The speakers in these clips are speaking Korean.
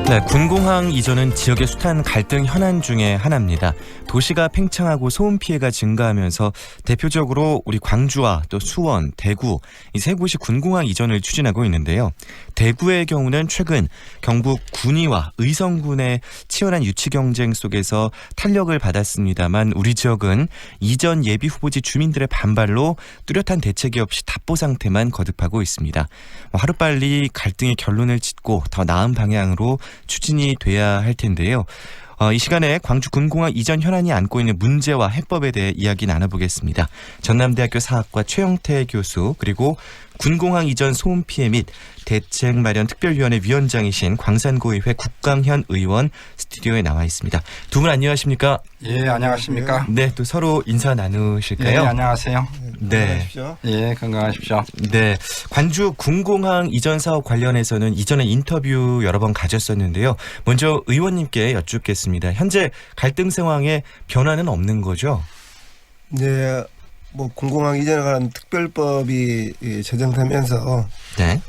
네, 군공항 이전은 지역의 숱한 갈등 현안 중에 하나입니다. 도시가 팽창하고 소음 피해가 증가하면서 대표적으로 우리 광주와 또 수원, 대구 이 세 곳이 군공항 이전을 추진하고 있는데요. 대구의 경우는 최근 경북 군위와 의성군의 치열한 유치 경쟁 속에서 탄력을 받았습니다만 우리 지역은 이전 예비 후보지 주민들의 반발로 뚜렷한 대책이 없이 답보 상태만 거듭하고 있습니다. 하루빨리 갈등의 결론을 짓고 더 나은 방향으로 추진이 돼야 할 텐데요. 이 시간에 광주 군공항 이전 현안이 안고 있는 문제와 해법에 대해 이야기 나눠보겠습니다. 전남대학교 사학과 최영태 교수 그리고 군공항 이전 소음 피해 및 대책 마련 특별위원회 위원장이신 광산구의회 국강현 의원 스튜디오에 나와 있습니다. 두 분 안녕하십니까? 예, 안녕하십니까? 네, 또 서로 인사 나누실까요? 예, 안녕하세요. 네. 예, 건강하십시오. 네, 광주 군공항 이전 사업 관련해서는 이전에 인터뷰 여러 번 가졌었는데요. 먼저 의원님께 여쭙겠습니다. 현재 갈등 상황에 변화는 없는 거죠? 네, 뭐 군공항 이전에 관한 특별법이 제정되면서 네.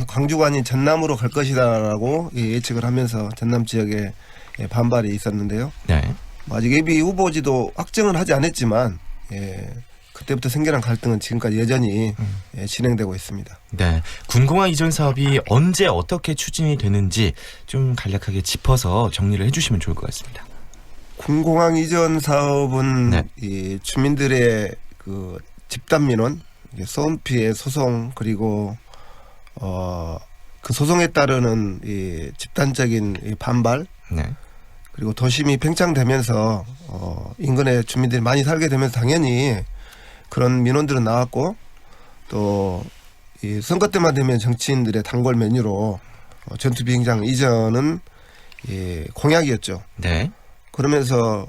광주관이 전남으로 갈 것이다라고 예측을 하면서 전남 지역에 반발이 있었는데요. 네. 아직 예비 후보지도 확정은 하지 않았지만 그때부터 생겨난 갈등은 지금까지 여전히 진행되고 있습니다. 네, 군공항 이전 사업이 언제 어떻게 추진이 되는지 좀 간략하게 짚어서 정리를 해주시면 좋을 것 같습니다. 군공항 이전 사업은 네. 이 주민들의 그 집단 민원, 소음 피해 소송 그리고 그 소송에 따르는 이 집단적인 이 반발 네. 그리고 도심이 팽창되면서 인근에 주민들이 많이 살게 되면서 당연히 그런 민원들은 나왔고 또 이 선거 때만 되면 정치인들의 단골 메뉴로 전투 비행장 이전은 공약이었죠. 네. 그러면서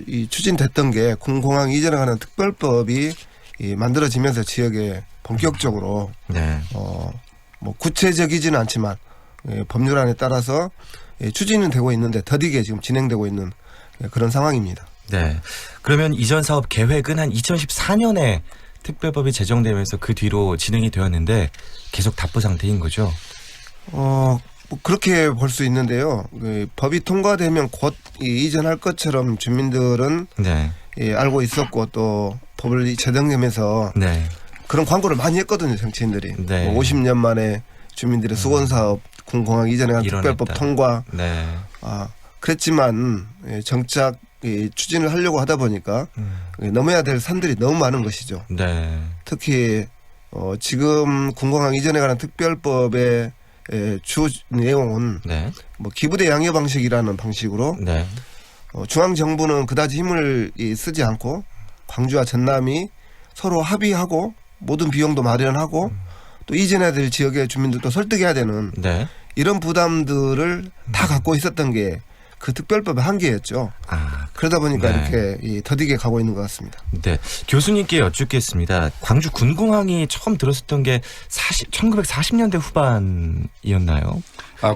이 추진됐던 게 군공항 이전에 관한 특별법이 만들어지면서 지역에 본격적으로 네. 뭐 구체적이지는 않지만 법률안에 따라서 추진은 되고 있는데 더디게 지금 진행되고 있는 그런 상황입니다. 네. 그러면 이전 사업 계획은 한 2014년에 특별법이 제정되면서 그 뒤로 진행이 되었는데 계속 답보 상태인 거죠? 뭐 그렇게 볼 수 있는데요. 법이 통과되면 곧 이전할 것처럼 주민들은 네. 알고 있었고 또 법을 제정되면서 네. 그런 광고를 많이 했거든요. 정치인들이. 네. 50년 만에 주민들의 수건사업 군공항 이전에 관한 이뤄냈다. 특별법 통과. 네. 그랬지만 정작 추진을 하려고 하다 보니까 넘어야 될 산들이 너무 많은 것이죠. 네. 특히 지금 군공항 이전에 관한 특별법의 주 내용은 네. 뭐 기부대 양여 방식이라는 방식으로 네. 중앙 정부는 그다지 힘을 쓰지 않고 광주와 전남이 서로 합의하고 모든 비용도 마련하고 또 이전해야 될 지역의 주민들도 설득해야 되는 네. 이런 부담들을 다 갖고 있었던 게 그 특별법의 한계였죠. 그러다 보니까 네. 이렇게 더디게 가고 있는 것 같습니다. 네, 교수님께 여쭙겠습니다. 광주 군공항이 처음 들었었던 게 1940년대 후반이었나요?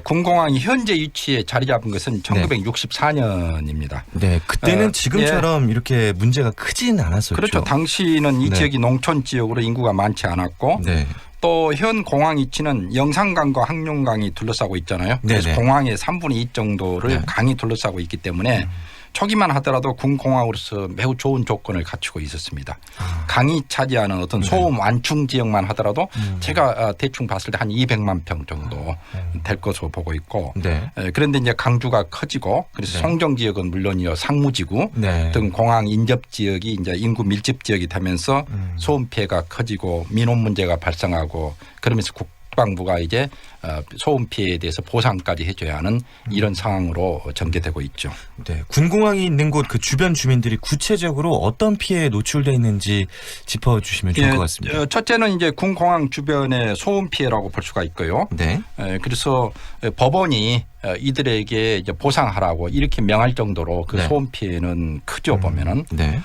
군공항이 현재 위치에 자리 잡은 것은 1964년입니다. 네, 그때는 지금처럼 이렇게 문제가 크진 않았었죠. 그렇죠. 당시는 이 네. 지역이 농촌 지역으로 인구가 많지 않았고 네. 또 현 공항 위치는 영산강과 항룡강이 둘러싸고 있잖아요. 그래서 네네. 공항의 3분의 2 정도를 네. 강이 둘러싸고 있기 때문에 초기만 하더라도 군공항으로서 매우 좋은 조건을 갖추고 있었습니다. 강이 차지하는 어떤 소음 완충 지역만 하더라도 제가 대충 봤을 때 한 200만 평 정도 될 것으로 보고 있고 네. 그런데 이제 강주가 커지고 그래서 네. 송정 지역은 물론이요 상무지구 네. 등 공항 인접 지역이 이제 인구 밀집 지역이 되면서 소음 피해가 커지고 민원 문제가 발생하고 그러면서 국방부가 이제 소음 피해에 대해서 보상까지 해줘야 하는 이런 상황으로 전개되고 있죠. 네, 군공항이 있는 곳 그 주변 주민들이 구체적으로 어떤 피해에 노출돼 있는지 짚어주시면 좋을 것 같습니다. 첫째는 이제 군공항 주변의 소음 피해라고 볼 수가 있고요. 네. 그래서 법원이 이들에게 이제 보상하라고 이렇게 명할 정도로 그 네. 소음 피해는 크죠 보면은. 네.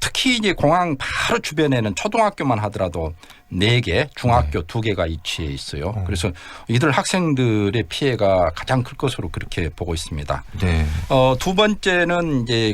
특히 이제 공항 바로 주변에는 초등학교만 하더라도 4개, 중학교 2개가 위치해 있어요. 그래서 이들 학생들의 피해가 가장 클 것으로 그렇게 보고 있습니다. 네. 두 번째는 이제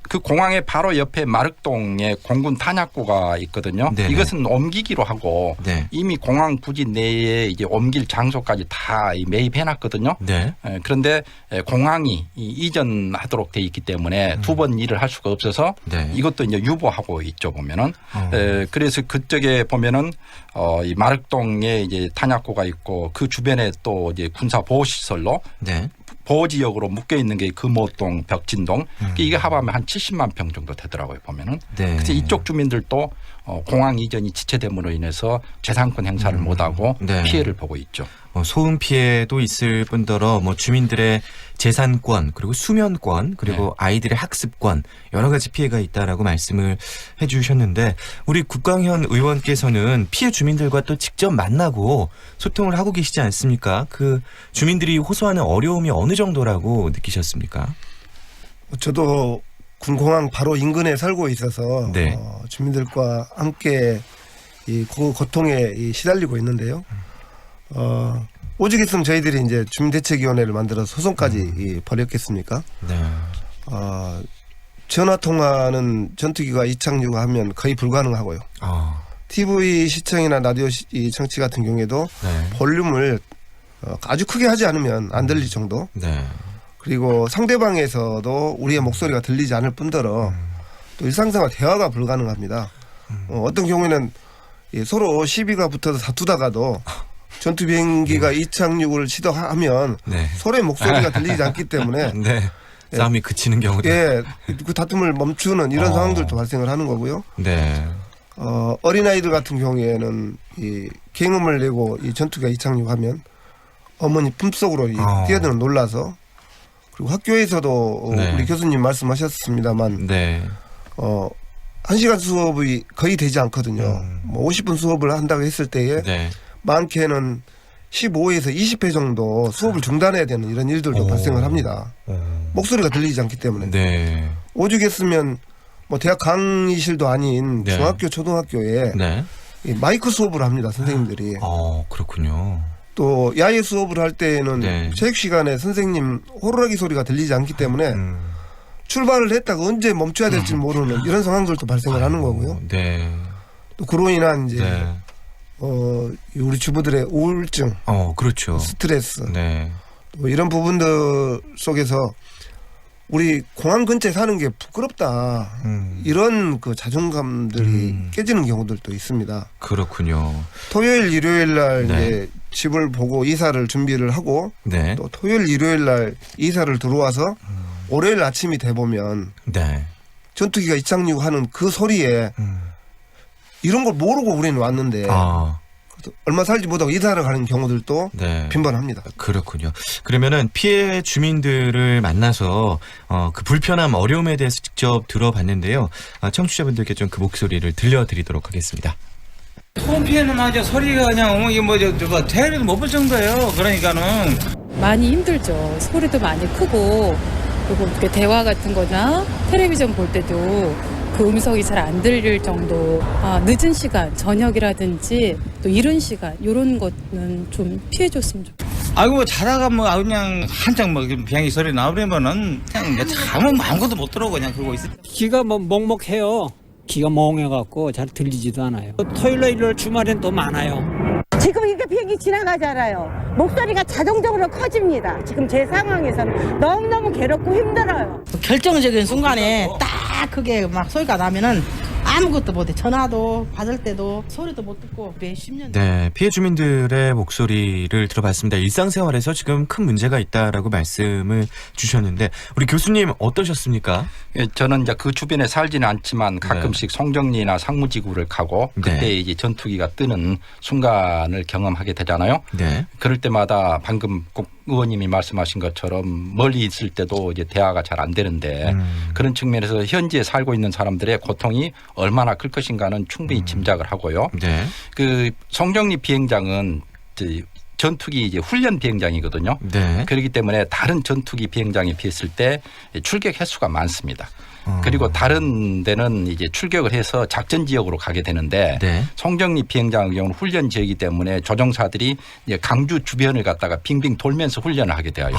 그 공항의 바로 옆에 마륵동에 공군 탄약고가 있거든요. 네네. 이것은 옮기기로 하고 네. 이미 공항 부지 내에 이제 옮길 장소까지 다 매입해놨거든요. 네. 그런데 공항이 이전하도록 돼 있기 때문에 두 번 일을 할 수가 없어서 네. 이것도 이제 유보하고 있죠 보면은. 그래서 그쪽에 보면은 이 마륵동에 이제 탄약고가 있고 그 주변에 또 이제 군사 보호 시설로 네. 보호 지역으로 묶여 있는 게 금호동, 벽진동 이게 합하면 한 70만 평 정도 되더라고요 보면은. 네. 그래서 이쪽 주민들도 공항 이전이 지체됨으로 인해서 재산권 행사를 못하고 네. 피해를 보고 있죠. 소음 피해도 있을 뿐더러 뭐 주민들의 재산권 그리고 수면권 그리고 네. 아이들의 학습권 여러 가지 피해가 있다라고 말씀을 해주셨는데 우리 국광현 의원께서는 피해 주민들과 또 직접 만나고 소통을 하고 계시지 않습니까? 그 주민들이 호소하는 어려움이 어느 정도라고 느끼셨습니까? 저도 군공항 바로 인근에 살고 있어서 네. 주민들과 함께 그 고통에 시달리고 있는데요. 오직 있으면 저희들이 이제 주민대책위원회를 만들어서 소송까지 벌였겠습니까? 네. 전화 통화는 전투기가 이착륙하면 거의 불가능하고요. TV 시청이나 라디오 청취 같은 경우에도 네. 볼륨을 아주 크게 하지 않으면 안 들릴 정도. 네. 그리고 상대방에서도 우리의 목소리가 들리지 않을 뿐더러 또 일상생활 대화가 불가능합니다. 어떤 경우에는 서로 시비가 붙어서 다투다가도 전투 비행기가 이착륙을 시도하면 네. 서로의 목소리가 들리지 않기 때문에 네. 싸움이 그치는 경우도. 그 다툼을 멈추는 이런 상황들도 발생을 하는 거고요. 네. 어린아이들 같은 경우에는 이 갱음을 내고 이 전투기가 이착륙하면 어머니 품속으로 뛰어드는 놀라서 그리고 학교에서도 네. 우리 교수님 말씀하셨습니다만 네. 1시간 수업이 거의 되지 않거든요. 뭐 50분 수업을 한다고 했을 때에 네. 많게는 15회에서 20회 정도 수업을 중단해야 되는 이런 일들도 발생을 합니다. 목소리가 들리지 않기 때문에. 네. 오죽했으면 뭐 대학 강의실도 아닌 네. 중학교, 초등학교에 네. 이 마이크 수업을 합니다. 선생님들이. 그렇군요. 또 야외 수업을 할 때에는 네. 체육 시간에 선생님 호루라기 소리가 들리지 않기 때문에 출발을 했다가 언제 멈춰야 될지 모르는 이런 상황들도 발생을 하는 거고요. 네. 또 그로 인한 이제 네. 우리 주부들의 우울증, 그렇죠. 스트레스 네. 또 이런 부분들 속에서 우리 공항 근처에 사는 게 부끄럽다 이런 그 자존감들이 깨지는 경우들도 있습니다. 그렇군요. 토요일, 일요일 날 네. 이제 집을 보고 이사를 준비를 하고 네. 또 토요일, 일요일 날 이사를 들어와서 월요일 아침이 돼 보면 네. 전투기가 이착륙하는 그 소리에 이런 걸 모르고 우리는 왔는데 얼마 살지 못하고 이사를 가는 경우들도 네. 빈번합니다. 그렇군요. 그러면은 피해 주민들을 만나서 그 불편함, 어려움에 대해서 직접 들어봤는데요. 청취자분들께 좀 그 목소리를 들려드리도록 하겠습니다. 소음 피해는 아주 소리가 그냥 이게 테레비도 못 볼 정도예요. 그러니까는 많이 힘들죠. 소리도 많이 크고 그리고 이렇게 대화 같은 거나 텔레비전 볼 때도 그 음성이 잘 안 들릴 정도. 늦은 시간, 저녁이라든지 또 이른 시간 이런 것은 좀 피해줬으면 좋겠어요. 아이고 자다가 그냥 한창 비행기 소리 나오려면은 그냥 잠은 아무것도 못 들어 그냥 그러고 있어. 귀가 먹먹해요. 귀가 멍해갖고 잘 들리지도 않아요. 토요일, 일요일 주말엔 또 많아요. 지금 이렇게 비행기 지나가잖아요. 목소리가 자동적으로 커집니다. 지금 제 상황에서는 너무너무 괴롭고 힘들어요. 결정적인 순간에 딱 그게 막 소리가 나면은 아무것도 못해. 전화도 받을 때도 소리도 못 듣고 매 10년. 네, 피해 주민들의 목소리를 들어봤습니다. 일상생활에서 지금 큰 문제가 있다라고 말씀을 주셨는데 우리 교수님 어떠셨습니까? 저는 이제 그 주변에 살지는 않지만 가끔씩 송정리나 상무지구를 가고 그때 네. 이제 전투기가 뜨는 순간을 경험하게 되잖아요. 네. 그럴 때마다 방금 국 의원님이 말씀하신 것처럼 멀리 있을 때도 이제 대화가 잘 안 되는데 그런 측면에서 현지에 살고 있는 사람들의 고통이 얼마나 클 것인가는 충분히 짐작을 하고요. 네. 그 송정리 비행장은 전투기 이제 훈련 비행장이거든요. 네. 그렇기 때문에 다른 전투기 비행장에 비했을 때 출격 횟수가 많습니다. 그리고 다른 데는 이제 출격을 해서 작전 지역으로 가게 되는데 네. 송정리 비행장의 경우는 훈련 지역이기 때문에 조종사들이 이제 강주 주변을 갖다가 빙빙 돌면서 훈련을 하게 돼요.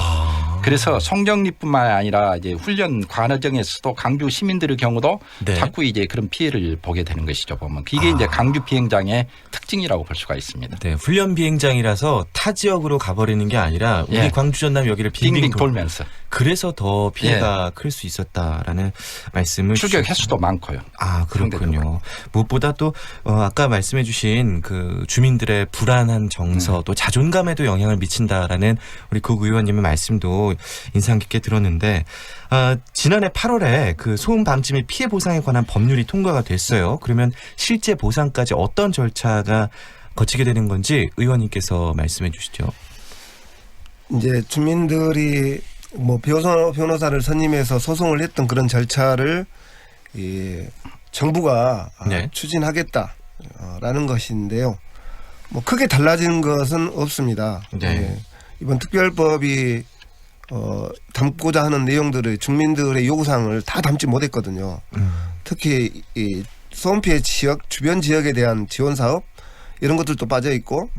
그래서 송정리뿐만 아니라 이제 훈련 과정에서도 강주 시민들의 경우도 네. 자꾸 이제 그런 피해를 보게 되는 것이죠. 보면 이게 이제 강주 비행장의 특징이라고 볼 수가 있습니다. 네, 훈련 비행장이라서 타 지역으로 가버리는 게 아니라 우리 예. 광주 전남 여기를 빙빙 빙빙 돌면서 그래서 더 피해가 클 수 있었다라는 말씀을 출격 주셨- 횟수도 많고요. 아, 그렇군요. 무엇보다 또 아까 말씀해 주신 그 주민들의 불안한 정서 또 자존감에도 영향을 미친다라는 우리 국 의원님의 말씀도 인상 깊게 들었는데 지난해 8월에 그 소음 방지 및 피해 보상에 관한 법률이 통과가 됐어요. 그러면 실제 보상까지 어떤 절차가 거치게 되는 건지 의원님께서 말씀해 주시죠. 이제 주민들이 뭐 변호사를 선임해서 소송을 했던 그런 절차를 정부가 네. 추진하겠다라는 것인데요. 뭐 크게 달라진 것은 없습니다. 네. 이번 특별법이 담고자 하는 내용들을 주민들의 요구사항을 다 담지 못했거든요. 특히 이 소음 피해 지역 주변 지역에 대한 지원 사업 이런 것들도 빠져 있고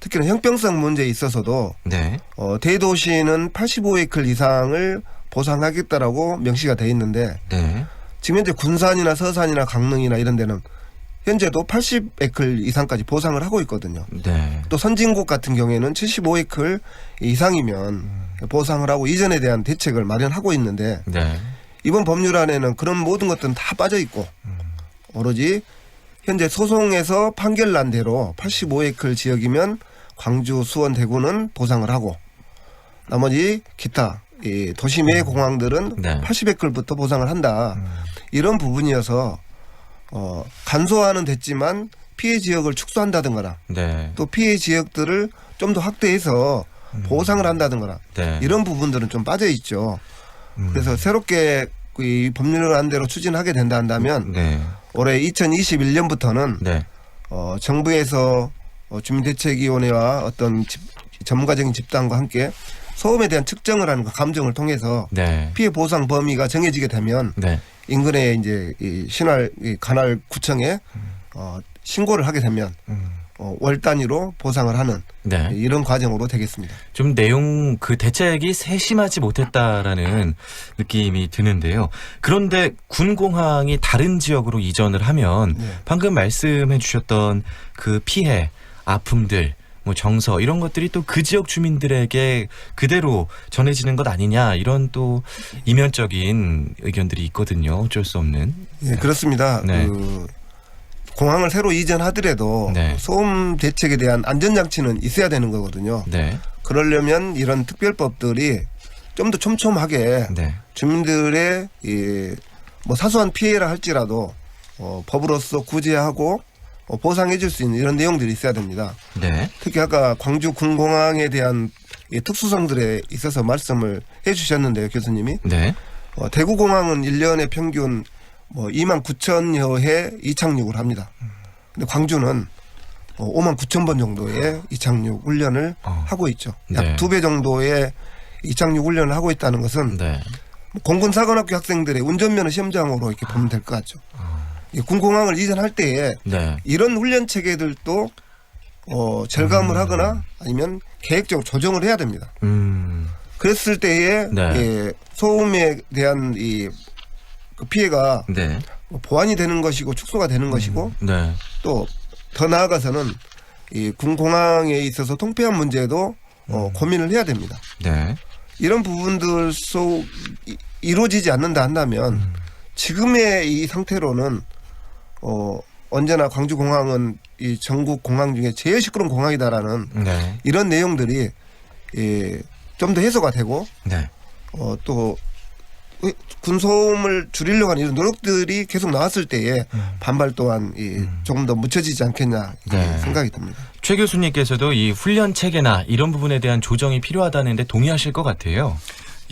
특히나 형평성 문제에 있어서도 네. 대도시는 85에이클 이상을 보상하겠다라고 명시가 돼 있는데 네. 지금 현재 군산이나 서산이나 강릉이나 이런 데는 현재도 80에이클 이상까지 보상을 하고 있거든요. 네. 또 선진국 같은 경우에는 75에이클 이상이면 보상을 하고 이전에 대한 대책을 마련하고 있는데 네. 이번 법률안에는 그런 모든 것들은 다 빠져 있고 오로지 현재 소송에서 판결 난 대로 85에이클 지역이면 광주, 수원, 대구는 보상을 하고 나머지 기타 이 도심의 공항들은 네. 80에이클부터 보상을 한다. 이런 부분이어서 간소화는 됐지만 피해 지역을 축소한다든가 네. 또 피해 지역들을 좀 더 확대해서 보상을 한다든가 네. 이런 부분들은 좀 빠져 있죠. 그래서 새롭게 이 법률안대로 추진하게 된다 한다면 네. 올해 2021년부터는 네. 정부에서 주민대책위원회와 어떤 전문가적인 집단과 함께 소음에 대한 측정을 하는 것, 감정을 통해서 네. 피해 보상 범위가 정해지게 되면 네. 인근에 이제 이 관할 구청에 신고를 하게 되면 월 단위로 보상을 하는 네. 이런 과정으로 되겠습니다. 좀 내용 그 대책이 세심하지 못했다라는 느낌이 드는데요. 그런데 군공항이 다른 지역으로 이전을 하면 네. 방금 말씀해 주셨던 그 피해, 아픔들, 뭐 정서 이런 것들이 또 그 지역 주민들에게 그대로 전해지는 것 아니냐 이런 또 이면적인 의견들이 있거든요. 어쩔 수 없는. 예, 그렇습니다. 네. 그 공항을 새로 이전하더라도 네. 소음 대책에 대한 안전장치는 있어야 되는 거거든요. 네. 그러려면 이런 특별법들이 좀 더 촘촘하게 네. 주민들의 뭐 사소한 피해라 할지라도 법으로서 구제하고 보상해 줄 수 있는 이런 내용들이 있어야 됩니다. 네. 특히 아까 광주 군공항에 대한 이 특수성들에 있어서 말씀을 해 주셨는데요, 교수님이. 네. 대구공항은 1년에 평균 뭐 2만 9천여 회 이착륙을 합니다. 근데 광주는 5만 9천 번 정도의 이착륙 훈련을 하고 있죠. 약 네. 2배 정도의 이착륙 훈련을 하고 있다는 것은 네. 공군사관학교 학생들의 운전면허 시험장으로 이렇게 보면 될 것 같죠. 이 군공항을 이전할 때에 네. 이런 훈련 체계들도 절감을 하거나 아니면 계획적으로 조정을 해야 됩니다. 그랬을 때에 네. 예, 소음에 대한 그 피해가 네. 보완이 되는 것이고 축소가 되는 것이고 네. 또 더 나아가서는 이 군공항에 있어서 통폐합 문제도 고민을 해야 됩니다. 네. 이런 부분들 이루어지지 않는다 한다면 지금의 이 상태로는 언제나 광주공항은 이 전국 공항 중에 제일 시끄러운 공항이다라는 네. 이런 내용들이 좀 더 해소가 되고 네. 또 군소음을 줄이려고 하는 이런 노력들이 계속 나왔을 때에 반발 또한 조금 더 묻혀지지 않겠냐 네. 생각이 듭니다. 최 교수님께서도 이 훈련 체계나 이런 부분에 대한 조정이 필요하다는데 동의하실 것 같아요.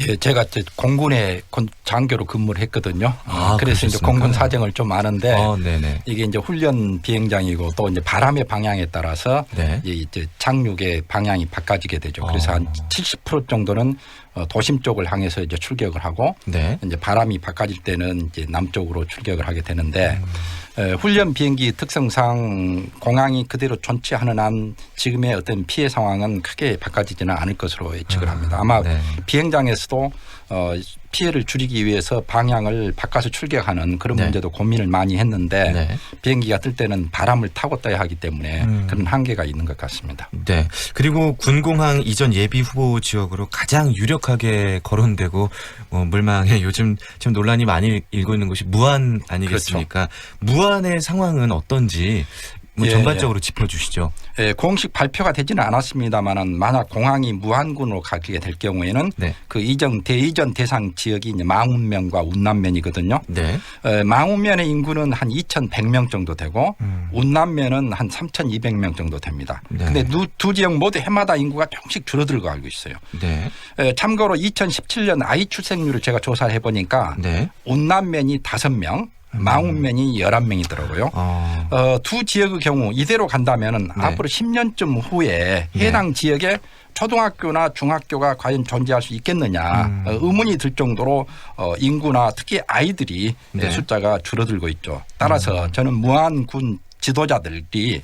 예, 제가 이제 공군에 장교로 근무를 했거든요. 아, 그래서 이제 그러셨습니까? 공군 사정을 좀 아는데 네네. 이게 이제 훈련 비행장이고 또 이제 바람의 방향에 따라서 네. 이제 착륙의 방향이 바꿔지게 되죠. 그래서 한 70% 정도는 도심 쪽을 향해서 이제 출격을 하고 네. 이제 바람이 바꿔질 때는 이제 남쪽으로 출격을 하게 되는데 훈련 비행기 특성상 공항이 그대로 존치하는 한 지금의 어떤 피해 상황은 크게 바꿔지지는 않을 것으로 예측을 합니다. 아마 네. 비행장에서도 피해를 줄이기 위해서 방향을 바꿔서 출격하는 그런 네. 문제도 고민을 많이 했는데 네. 비행기가 뜰 때는 바람을 타고 떠야 하기 때문에 그런 한계가 있는 것 같습니다. 네. 그리고 군공항 이전 예비 후보 지역으로 가장 유력하게 거론되고 물망에 요즘 좀 논란이 많이 일고 있는 곳이 무안 아니겠습니까? 무안의 상황은 어떤지 예, 전반적으로 짚어주시죠. 예, 공식 발표가 되지는 않았습니다만은 만약 공항이 무안군으로 가게 될 경우에는 네. 그 이전 대상 지역이 이제 망운면과 운남면이거든요. 네. 망운면의 인구는 한 2,100명 정도 되고 운남면은 한 3,200명 정도 됩니다. 네. 근데 두 지역 모두 해마다 인구가 조금씩 줄어들고 알고 있어요. 네. 참고로 2017년 아이 출생률을 제가 조사를 해보니까 네. 운남면이 5명, 망운면이 11명이더라고요. 두 지역의 경우 이대로 간다면은 네. 앞으로 10년쯤 후에 해당 지역에 초등학교나 중학교가 과연 존재할 수 있겠느냐 의문이 들 정도로 인구나 특히 아이들이 네. 숫자가 줄어들고 있죠. 따라서 저는 무안군 지도자들이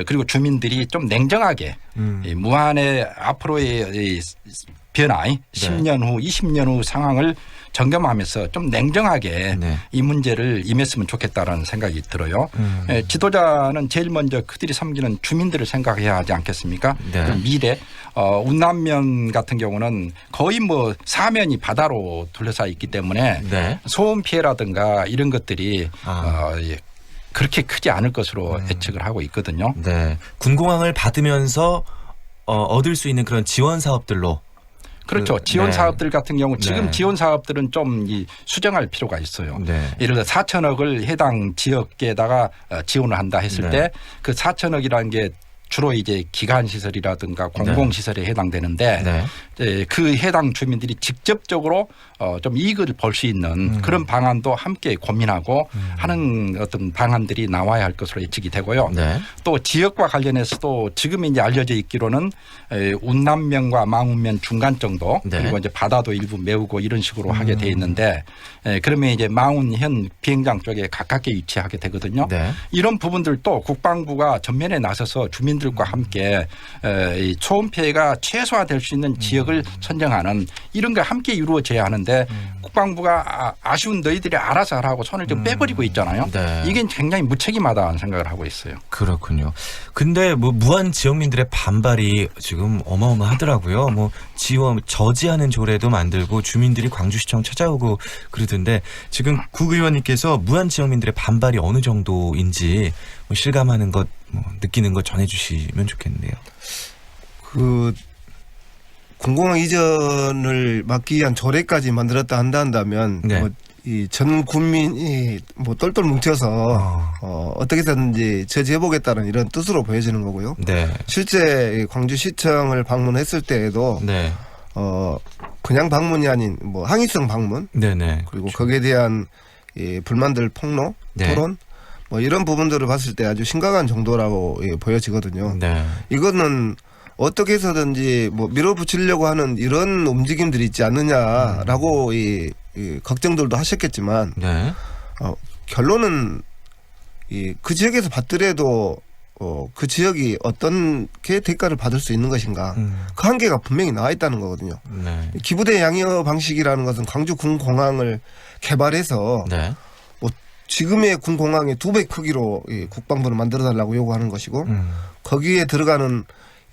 그리고 주민들이 좀 냉정하게 이 무안의 앞으로의 이 변화, 10년 후, 20년 후 상황을 점검하면서 좀 냉정하게 네. 이 문제를 임했으면 좋겠다라는 생각이 들어요. 지도자는 제일 먼저 그들이 섬기는 주민들을 생각해야 하지 않겠습니까? 네. 그 미래 운남면 같은 경우는 거의 뭐 사면이 바다로 둘러싸여 있기 때문에 네. 소음 피해라든가 이런 것들이 그렇게 크지 않을 것으로 예측을 하고 있거든요. 네. 군공항을 받으면서 얻을 수 있는 그런 지원 사업들로 그렇죠. 지원 네. 사업들 같은 경우 지금 네. 지원 사업들은 좀 수정할 필요가 있어요. 네. 예를 들어 4천억을 해당 지역에다가 지원을 한다 했을 네. 때 그 4천억이라는 게 주로 이제 기관 시설이라든가 공공 시설에 해당되는데 네. 그 해당 주민들이 직접적으로 좀 이익을 볼 수 있는 그런 방안도 함께 고민하고 하는 어떤 방안들이 나와야 할 것으로 예측이 되고요. 네. 또 지역과 관련해서도 지금 이제 알려져 있기로는 운남면과 망운면 중간 정도 네. 그리고 이제 바다도 일부 메우고 이런 식으로 하게 돼 있는데 그러면 이제 망운현 비행장 쪽에 가깝게 위치하게 되거든요. 네. 이런 부분들도 국방부가 전면에 나서서 주민들과 함께 이 소음 피해가 최소화될 수 있는 지역을 선정하는 이런 게 함께 이루어져야 하는데 국방부가 아쉬운 너희들이 알아서 하라고 손을 좀 빼버리고 있잖아요. 네. 이게 굉장히 무책임하다는 생각을 하고 있어요. 그렇군요. 근데 뭐 무안 지역민들의 반발이 지금 어마어마하더라고요. 뭐 지원 저지하는 조례도 만들고 주민들이 광주시청 찾아오고 그러던데 지금 국의원님께서 무안 지역민들의 반발이 어느 정도인지 뭐 실감하는 것, 뭐 느끼는 것 전해주시면 좋겠네요. 그 군공항 이전을 막기 위한 조례까지 만들었다 한다면 네. 이 전 국민이 뭐 똘똘 뭉쳐서 어떻게든지 저지해보겠다는 이런 뜻으로 보여지는 거고요. 네. 실제 광주시청을 방문했을 때에도 네. 그냥 방문이 아닌 뭐 항의성 방문 네네. 그리고 거기에 대한 이 불만들 폭로, 네. 토론 뭐 이런 부분들을 봤을 때 아주 심각한 정도라고 보여지거든요. 네. 이거는 어떻게 해서든지 뭐 밀어붙이려고 하는 이런 움직임들이 있지 않느냐라고 이 걱정들도 하셨겠지만 네. 결론은 그 지역에서 받더라도 그 지역이 어떤 게 대가를 받을 수 있는 것인가 그 한계가 분명히 나와 있다는 거거든요. 네. 기부대 양여 방식이라는 것은 광주 군공항을 개발해서 네. 지금의 군공항의 2배 크기로 국방부를 만들어달라고 요구하는 것이고 거기에 들어가는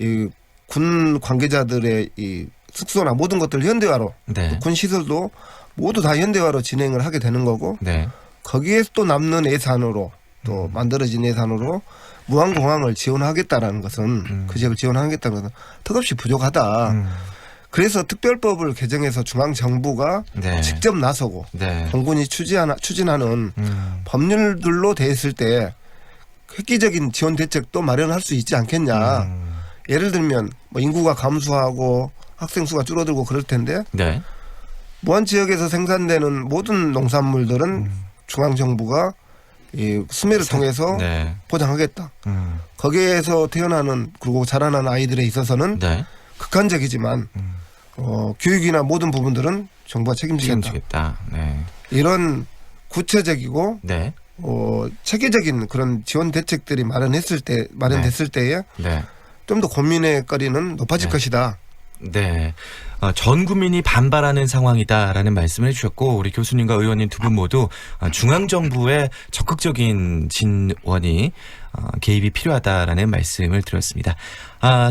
이 군 관계자들의 이 숙소나 모든 것들 현대화로 네. 군 시설도 모두 다 현대화로 진행을 하게 되는 거고 네. 거기에서 또 남는 예산으로 또 만들어진 예산으로 무안공항을 지원하겠다라는 것은 그 지역을 지원하겠다는 것은 턱없이 부족하다. 그래서 특별법을 개정해서 중앙정부가 네. 직접 나서고 네. 공군이 추진하는 법률들로 돼 있을 때 획기적인 지원 대책도 마련할 수 있지 않겠냐. 예를 들면 뭐 인구가 감소하고 학생 수가 줄어들고 그럴 텐데 네. 무안 지역에서 생산되는 모든 농산물들은 중앙 정부가 이 수매를 통해서 네. 보장하겠다. 거기에서 태어나는 그리고 자라나는 아이들에 있어서는 네. 극한적이지만 교육이나 모든 부분들은 정부가 책임지겠다. 책임지겠다. 네. 이런 구체적이고 네. 체계적인 그런 지원 대책들이 마련됐을 때에 네. 좀 더 고민의 거리는 높아질 네. 것이다. 네. 전 국민이 반발하는 상황이다라는 말씀을 해주셨고 우리 교수님과 의원님 두 분 모두 중앙정부의 적극적인 진원이 개입이 필요하다라는 말씀을 드렸습니다.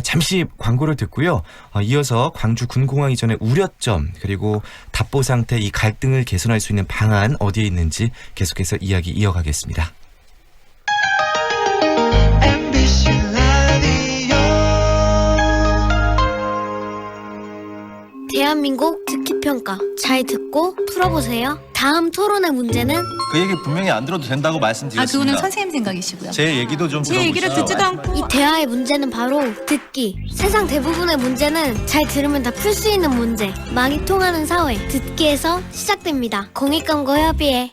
잠시 광고를 듣고요. 이어서 광주 군공항 이전의 우려점 그리고 답보 상태 이 갈등을 개선할 수 있는 방안 어디에 있는지 계속해서 이야기 이어가겠습니다. 대한민국 듣기평가 잘 듣고 풀어보세요. 다음 토론의 문제는 그 얘기 분명히 안 들어도 된다고 말씀드렸습니다. 그거는 선생님 생각이시고요. 제 얘기도 좀 제 얘기를 듣지도 않고. 이 대화의 문제는 바로 듣기. 세상 대부분의 문제는 잘 들으면 다 풀 수 있는 문제. 많이 통하는 사회 듣기에서 시작됩니다. 공익광고협의회.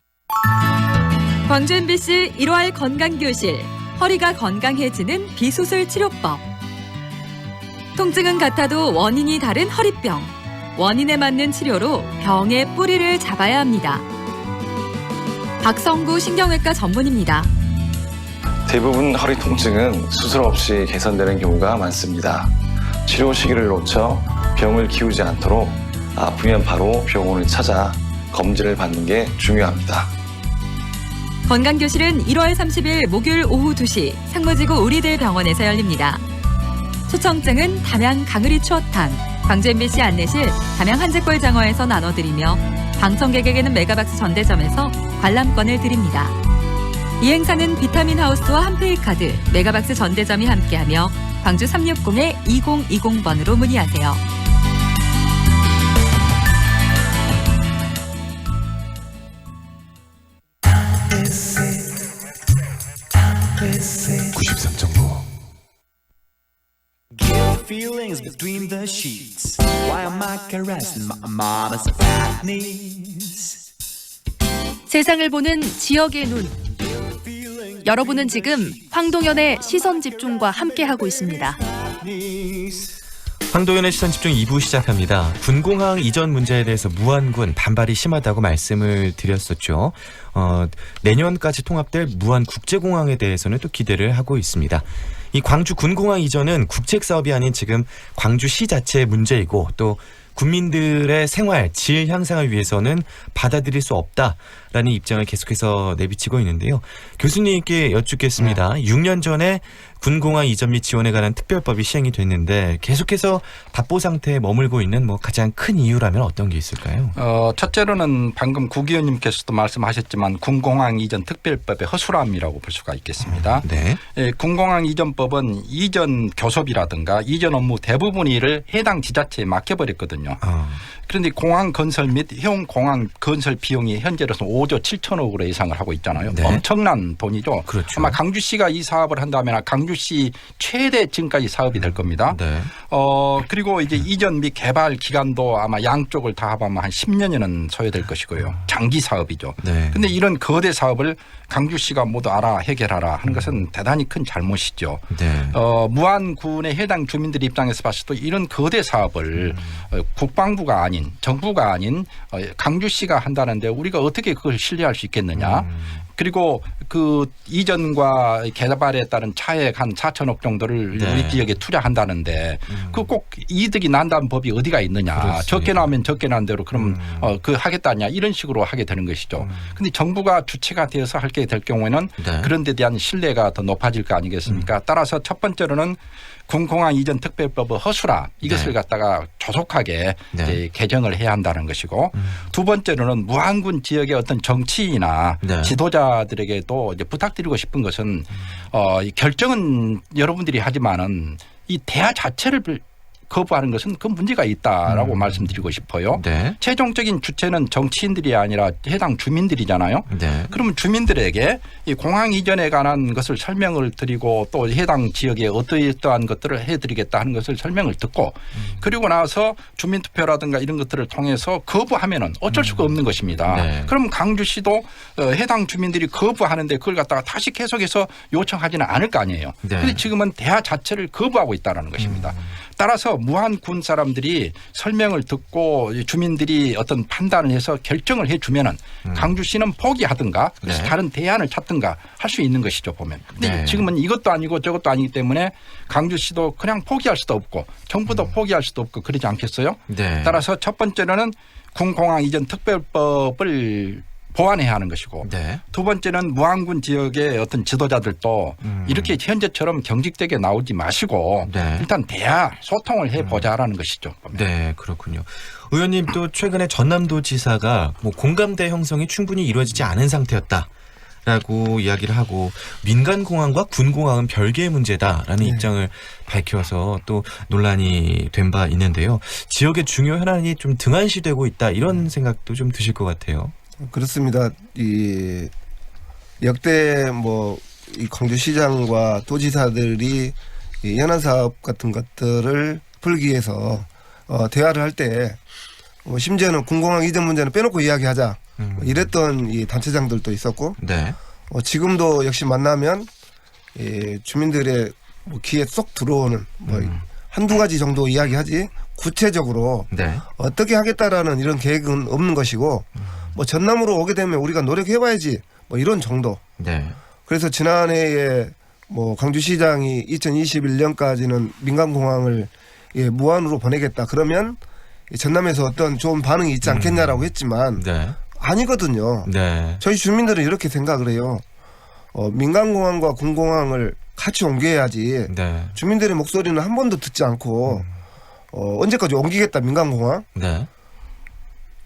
광주 MBC 1월 건강교실 허리가 건강해지는 비수술 치료법. 통증은 같아도 원인이 다른 허리병. 원인에 맞는 치료로 병의 뿌리를 잡아야 합니다. 박성구 신경외과 전문입니다. 대부분 허리 통증은 수술 없이 개선되는 경우가 많습니다. 치료 시기를 놓쳐 병을 키우지 않도록 아프면 바로 병원을 찾아 검진을 받는 게 중요합니다. 건강교실은 1월 30일 목요일 오후 2시 상무지구 우리들 병원에서 열립니다. 초청증은 담양 강의리 추어탕, 광주 MBC 안내실 담양 한제골 장어에서 나눠드리며 방청객에게는 메가박스 전대점에서 관람권을 드립니다. 이 행사는 비타민 하우스와 한페이카드, 메가박스 전대점이 함께하며 광주 360-2020번으로 문의하세요. Feelings between the sheets. Why am I caressing my mama's fat knees? 세상을 보는 지역의 눈. 여러분은 지금 황동현의 시선 집중과 함께하고 있습니다. 황동현의 시선집중 2부 시작합니다. 군공항 이전 문제에 대해서 무안군 반발이 심하다고 말씀을 드렸었죠. 내년까지 통합될 무안국제공항에 대해서는 또 기대를 하고 있습니다. 이 광주 군공항 이전은 국책사업이 아닌 지금 광주시 자체의 문제이고 또 국민들의 생활, 질 향상을 위해서는 받아들일 수 없다라는 입장을 계속해서 내비치고 있는데요. 교수님께 여쭙겠습니다. 6년 전에 군공항 이전 및 지원에 관한 특별법이 시행이 됐는데 계속해서 답보 상태에 머물고 있는 가장 큰 이유라면 어떤 게 있을까요? 첫째로는 방금 국 의원님께서도 말씀하셨지만 군공항 이전 특별법의 허술함이라고 볼 수가 있겠습니다. 네. 군공항 이전법은 이전 교섭이라든가 이전 업무 대부분을 해당 지자체에 맡겨버렸거든요. 그런데 공항 건설 및 해운 공항 건설 비용이 현재로서 5조 7천억으로 예상을 하고 있잖아요. 네. 엄청난 돈이죠. 그렇죠. 아마 강주시가 이 사업을 한다면 강주시 최대 지금까지 사업이 될 겁니다. 네. 그리고 이제 이전 및 개발 기간도 아마 양쪽을 다 합하면 한 10년여는 소요될 것이고요. 장기 사업이죠. 네. 그런데 이런 거대 사업을 강주시가 모두 알아 해결하라 하는 것은 대단히 큰 잘못이죠. 네. 무안군의 해당 주민들 입장에서 봤을 때 이런 거대 사업을 국방부가 아닌 정부가 아닌 강주시가 한다는데 우리가 어떻게 그걸 신뢰할 수 있겠느냐. 그리고 그 이전과 개발에 따른 차액 한 4천억 정도를 네. 우리 지역에 투자한다는데 그 꼭 이득이 난다는 법이 어디가 있느냐. 그렇습니다. 적게 나면 적게 난 대로 그럼 그 하겠다냐 이런 식으로 하게 되는 것이죠. 근데 정부가 주체가 되어서 하게 될 경우에는 네. 그런 데 대한 신뢰가 더 높아질 거 아니겠습니까? 따라서 첫 번째로는 군공항 이전 특별법의 허술함 이것을 네. 갖다가 조속하게 네. 이제 개정을 해야 한다는 것이고 두 번째로는 무안군 지역의 어떤 정치인이나 네. 지도자들에게도 이제 부탁드리고 싶은 것은 이 결정은 여러분들이 하지만은 이 대화 자체를 거부하는 것은 그 문제가 있다라고 말씀드리고 싶어요. 네. 최종적인 주체는 정치인들이 아니라 해당 주민들이잖아요. 네. 그러면 주민들에게 이 공항 이전에 관한 것을 설명을 드리고 또 해당 지역에 어떠한 것들을 해드리겠다 하는 것을 설명을 듣고 그리고 나서 주민투표라든가 이런 것들을 통해서 거부하면은 어쩔 수가 없는 것입니다. 네. 그럼 강주시도 해당 주민들이 거부하는데 그걸 갖다가 다시 계속해서 요청하지는 않을 거 아니에요. 네. 그런데 지금은 대화 자체를 거부하고 있다는 것입니다. 따라서 무안군 사람들이 설명을 듣고 주민들이 어떤 판단을 해서 결정을 해주면은 강주시는 포기하든가 그래서 네. 다른 대안을 찾든가 할 수 있는 것이죠 보면. 근데 네. 지금은 이것도 아니고 저것도 아니기 때문에 강주시도 그냥 포기할 수도 없고 정부도 포기할 수도 없고 그러지 않겠어요? 네. 따라서 첫 번째로는 군공항 이전 특별법을 보완해야 하는 것이고 네. 두 번째는 무안군 지역의 어떤 지도자들도 이렇게 현재처럼 경직되게 나오지 마시고 네. 일단 대화 소통을 해보자라는 것이죠. 네, 그렇군요. 의원님 또 최근에 전남도 지사가 뭐 공감대 형성이 충분히 이루어지지 않은 상태였다라고 이야기를 하고 민간공항과 군공항은 별개의 문제다라는 입장을 밝혀서 또 논란이 된 바 있는데요. 지역의 중요 현안이 좀 등한시되고 있다 이런 생각도 좀 드실 것 같아요. 그렇습니다. 이 역대 뭐 이 광주시장과 도지사들이 이 현안 사업 같은 것들을 풀기 위해서 대화를 할 때 심지어는 군공항 이전 문제는 빼놓고 이야기하자 이랬던 이 단체장들도 있었고 네. 지금도 역시 만나면 이 주민들의 뭐 귀에 쏙 들어오는 뭐 한두 가지 정도 이야기하지 구체적으로 네. 어떻게 하겠다라는 이런 계획은 없는 것이고 뭐 전남으로 오게 되면 우리가 노력해봐야지 뭐 이런 정도. 네. 그래서 지난해에 뭐 광주시장이 2021년까지는 민간공항을 무한으로 보내겠다. 그러면 전남에서 어떤 좋은 반응이 있지 않겠냐라고 했지만 네. 아니거든요. 네. 저희 주민들은 이렇게 생각을 해요. 민간공항과 군공항을 같이 옮겨야지. 네. 주민들의 목소리는 한 번도 듣지 않고 언제까지 옮기겠다 민간공항. 네.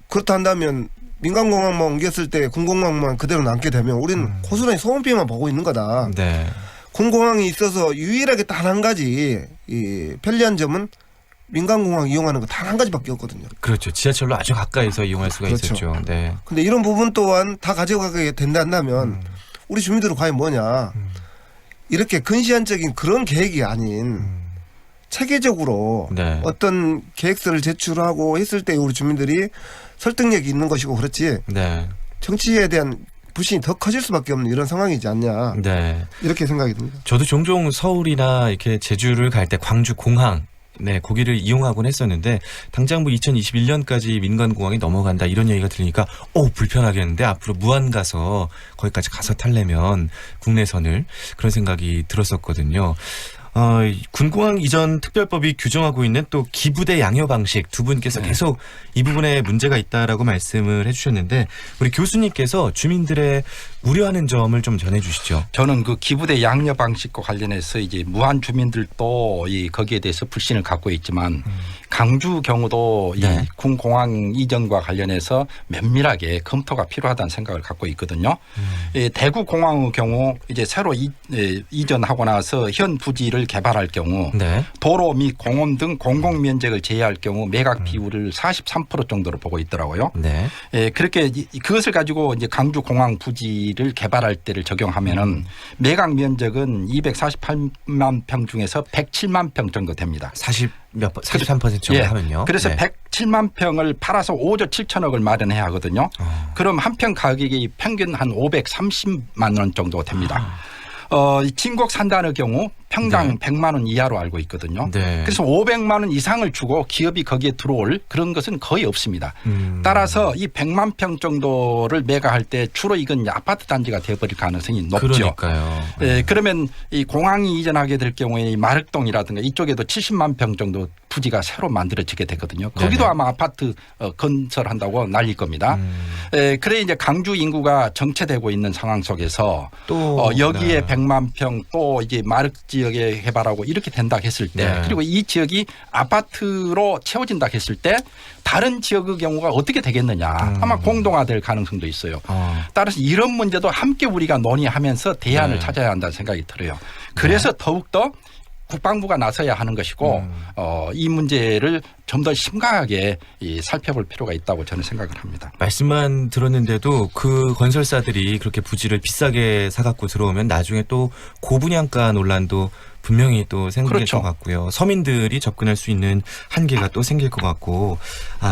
그렇다 한다면 민간공항만 옮겼을 때 군공항만 그대로 남게 되면 우리는 고스란히 소음비만 보고 있는 거다. 네. 군공항이 있어서 유일하게 단 한 가지 이 편리한 점은 민간공항 이용하는 거 단 한 가지밖에 없거든요. 그렇죠. 지하철로 아주 가까이서 이용할 수가 그렇죠. 있었죠. 네. 근데 이런 부분 또한 다 가져가게 된다면 우리 주민들은 과연 뭐냐. 이렇게 근시안적인 그런 계획이 아닌 체계적으로 네. 어떤 계획서를 제출하고 했을 때 우리 주민들이 설득력이 있는 것이고 그렇지 네. 정치에 대한 불신이 더 커질 수밖에 없는 이런 상황이지 않냐. 네. 이렇게 생각이 듭니다. 저도 종종 서울이나 이렇게 제주를 갈 때 광주 공항 네, 거기를 이용하곤 했었는데 당장 뭐 2021년까지 민간공항이 넘어간다 이런 얘기가 들으니까 불편하겠는데 앞으로 무안 가서 거기까지 가서 타려면 국내선을 그런 생각이 들었었거든요. 군공항 이전 특별법이 규정하고 있는 또 기부대 양효 방식 두 분께서 계속 이 부분에 문제가 있다라고 말씀을 해주셨는데 우리 교수님께서 주민들의 우려하는 점을 좀 전해주시죠. 저는 그 기부대 양녀 방식과 관련해서 이제 무한 주민들도 거기에 대해서 불신을 갖고 있지만 강주 경우도 네. 이 군공항 이전과 관련해서 면밀하게 검토가 필요하다는 생각을 갖고 있거든요. 대구 공항의 경우 이제 새로 이전하고 나서 현 부지를 개발할 경우 네. 도로 및 공원 등 공공 면적을 제외할 경우 매각 비율을 43% 정도로 보고 있더라고요. 네. 그렇게 그것을 가지고 이제 강주 공항 부지를 개발할 때를 적용하면은 매각 면적은 248만 평 중에서 107만 평 정도 됩니다. 43% 정도 하면요. 그래서 네. 107만 평을 팔아서 5조 7천억을 마련해야 하거든요. 그럼 한 평 가격이 평균 한 530만 원 정도 됩니다. 진곡 산단의 경우 평당 100만 원 이하로 알고 있거든요. 네. 그래서 500만 원 이상을 주고 기업이 거기에 들어올 그런 것은 거의 없습니다. 따라서 이 100만 평 정도를 매각할 때 주로 이건 아파트 단지가 되어버릴 가능성이 높죠. 그러니까요. 그러면 이 공항이 이전하게 될 경우에 이 마륵동이라든가 이쪽에도 70만 평 정도 부지가 새로 만들어지게 되거든요. 거기도 네네. 아마 아파트 건설한다고 날릴 겁니다. 그래 이제 강주 인구가 정체되고 있는 상황 속에서 또 여기에 네. 100만 평 또 이제 마륵 지역에 개발하고 이렇게 된다 했을 때 네. 그리고 이 지역이 아파트로 채워진다 했을 때 다른 지역의 경우가 어떻게 되겠느냐. 아마 공동화될 가능성도 있어요. 따라서 이런 문제도 함께 우리가 논의하면서 대안을 네. 찾아야 한다는 생각이 들어요. 그래서 더욱더 국방부가 나서야 하는 것이고 이 문제를 좀 더 심각하게 살펴볼 필요가 있다고 저는 생각을 합니다. 말씀만 들었는데도 그 건설사들이 그렇게 부지를 비싸게 사갖고 들어오면 나중에 또 고분양가 논란도 분명히 또 생길 그렇죠. 것 같고요. 서민들이 접근할 수 있는 한계가 또 생길 것 같고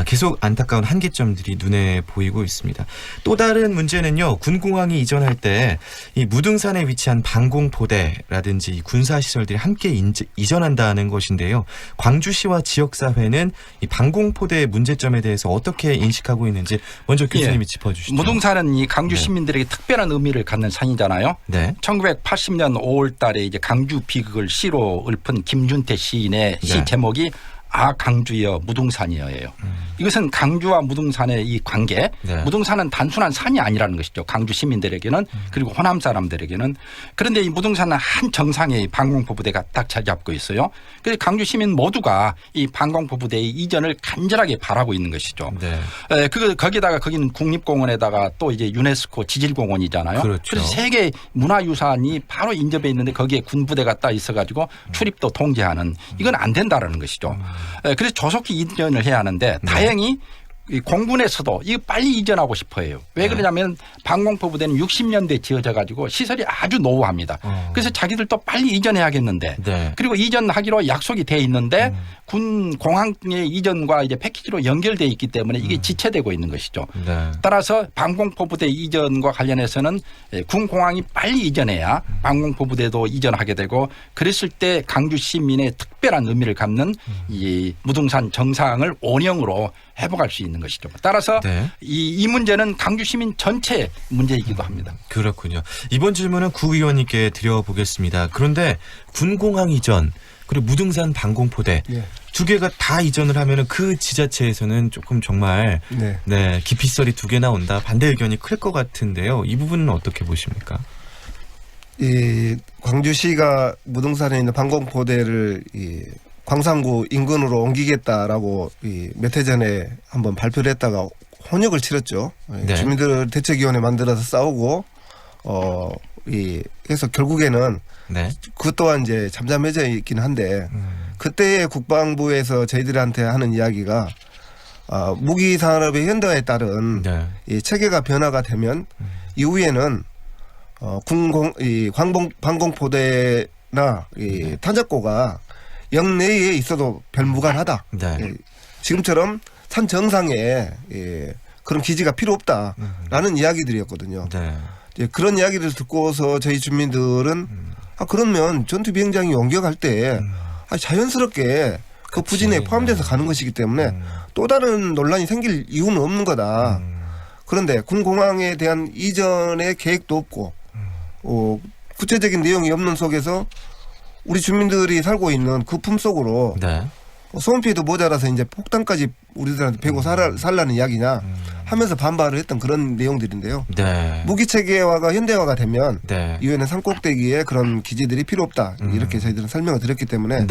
계속 안타까운 한계점들이 눈에 보이고 있습니다. 또 다른 문제는요. 군공항이 이전할 때 이 무등산에 위치한 방공포대라든지 이 군사시설들이 함께 이전한다는 것인데요. 광주시와 지역사회는 이 방공포대의 문제점에 대해서 어떻게 인식하고 있는지 먼저 교수님이 짚어주시죠. 무등산은 이 강주 시민들에게 특별한 의미를 갖는 산이잖아요. 네. 1980년 5월 달에 이제 강주 비극을 시로 읊은 김준태 시인의 시 제목이 아 강주여 무등산이여예요. 이것은 강주와 무등산의 이 관계, 무등산은 단순한 산이 아니라는 것이죠. 강주 시민들에게는 그리고 호남 사람들에게는. 그런데 이 무등산은 한 정상에 이 방공포부대가 딱 자리 잡고 있어요. 그래서 강주 시민 모두가 이 방공포부대의 이전을 간절하게 바라고 있는 것이죠. 거기다가 거기는 국립공원에다가 또 이제 유네스코 지질공원이잖아요. 그렇죠. 그래서 세계 문화유산이 바로 인접해 있는데 거기에 군부대가 딱 있어가지고 출입도 통제하는 이건 안 된다라는 것이죠. 그래서 조속히 이전을 해야 하는데 다행히 이 공군에서도 이거 빨리 이전하고 싶어 해요. 왜 그러냐면 방공포부대는 60년대에 지어져 가지고 시설이 아주 노후합니다. 그래서 자기들도 빨리 이전해야겠는데 그리고 이전하기로 약속이 돼 있는데 군 공항의 이전과 이제 패키지로 연결돼 있기 때문에 이게 지체되고 있는 것이죠. 따라서 방공포부대 이전과 관련해서는 군 공항이 빨리 이전해야 방공포부대도 이전하게 되고 그랬을 때 강주 시민의 특별한 의미를 갖는 이 무등산 정상을 원형으로 회복할 수 있는 것이죠. 따라서 이 문제는 강주 시민 전체 문제이기도 합니다. 그렇군요. 이번 질문은 구 의원님께 드려보겠습니다. 그런데 군공항 이전 그리고 무등산 방공포대 두 개가 다 이전을 하면은 그 지자체에서는 조금 정말 기피설이 두 개 나온다. 반대 의견이 클 것 같은데요. 이 부분은 어떻게 보십니까? 이 광주시가 무등산에 있는 방공포대를 광산구 인근으로 옮기겠다라고 몇 해 전에 한번 발표를 했다가 혼역을 치렀죠. 주민들 대책위원회 만들어서 싸우고 해서 결국에는 그것 또한 이제 잠잠해져 있긴 한데 그때의 국방부에서 저희들한테 하는 이야기가 무기 산업의 현대화에 따른 이 체계가 변화가 되면 이후에는 방공포대나 탄작고가 영내에 있어도 별 무관하다. 지금처럼 산 정상에 그런 기지가 필요 없다라는 이야기들이었거든요. 그런 이야기를 듣고서 저희 주민들은 그러면 전투 비행장이 옮겨갈 때 자연스럽게 그 부진에 포함돼서 가는 것이기 때문에 또 다른 논란이 생길 이유는 없는 거다. 그런데 군공항에 대한 이전의 계획도 없고 구체적인 내용이 없는 속에서 우리 주민들이 살고 있는 그 품속으로 소음 피해도 모자라서 이제 폭탄까지 우리들한테 베고 살라는 이야기냐 하면서 반발을 했던 그런 내용들인데요. 무기 체계화가 현대화가 되면 이후에는 산꼭대기에 그런 기지들이 필요 없다. 이렇게 저희들은 설명을 드렸기 때문에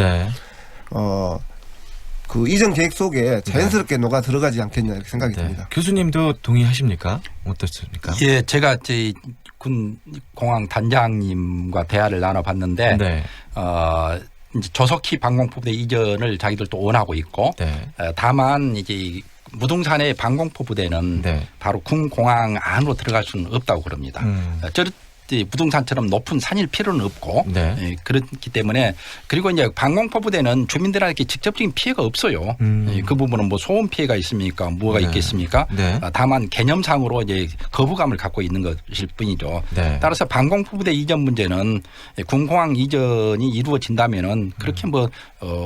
그 이전 계획 속에 자연스럽게 녹아 들어가지 않겠냐 이렇게 생각이 듭니다. 교수님도 동의하십니까? 어떻습니까? 예, 제가 군 공항 단장님과 대화를 나눠봤는데 이제 조속히 방공포부대 이전을 자기들도 원하고 있고 다만 이제 무등산의 방공포부대는 바로 군 공항 안으로 들어갈 수는 없다고 그럽니다. 무등산처럼 높은 산일 필요는 없고 그렇기 때문에 그리고 이제 방공포부대는 주민들에게 직접적인 피해가 없어요. 그 부분은 뭐 소음 피해가 있습니까? 뭐가 있겠습니까? 다만 개념상으로 이제 거부감을 갖고 있는 것일 뿐이죠. 따라서 방공포부대 이전 문제는 군공항 이전이 이루어진다면은 그렇게 뭐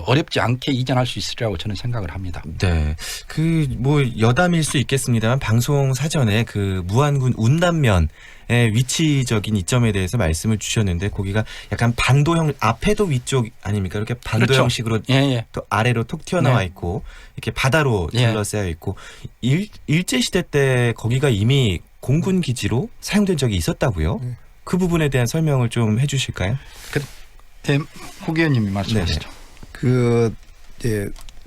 어렵지 않게 이전할 수 있으리라고 저는 생각을 합니다. 그 뭐 여담일 수 있겠습니다만 방송 사전에 그 무안군 운남면 위치적인 이점에 대해서 말씀을 주셨는데 거기가 약간 반도형 앞에도 위쪽 아닙니까? 이렇게 반도 형식으로 또 아래로 톡 튀어나와 있고 이렇게 바다로 둘러싸여 있고 일제 시대 때 거기가 이미 공군 기지로 사용된 적이 있었다고요? 그 부분에 대한 설명을 좀 해주실까요? 국 의원님이 말씀하시죠.